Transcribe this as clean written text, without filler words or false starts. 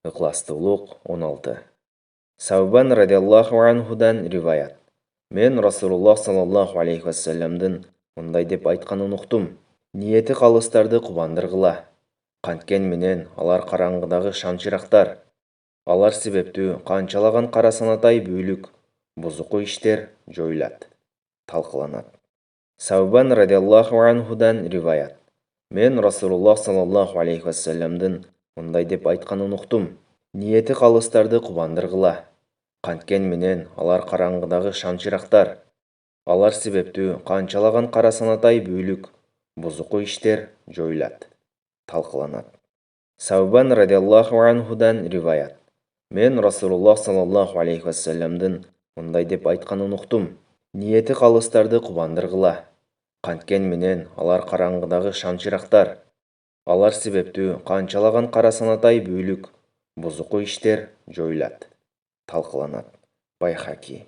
Ықыластылық 16. Саубан радиаллаху анхудан риваят. Мен Расулуллах саллаллаху алейхи вассаламдың мұндай деп айтқанын ұқтым. Ниеті қалыстарды құбандырғыла. Қанткен менен алар қараңғыдағы шамшырақтар. Алар себепті қанчалаған қара санатай бөлік, бұзықы іштер жойылады, талқыланады. Саубан радиаллаху анхудан риваят. Мен Расулуллах саллаллаху алейхи вассаламдың мұндай деп айтқанын ұқтым. Ниеті қалыстарды құбандырғыла. Қанткен менен алар қараңғыдағы шамшырақтар. Алар себепті қанчалаған қара санатай бөлік, бұзықы іштер жойылады, талқыланады. Саубан радиаллаху анхудан риваят. Мен Расулуллах саллаллаху алейхи вассаламдың мұндай деп айтқанын ұқтым. Ниеті қалыстарды құбандырғыла. Қанткен менен алар қараңғыдағы шамшырақтар. Алар себепті қанчалаған қара санатай бөлік, бұзықы іштер жойылады, талқыланады. Байхақи.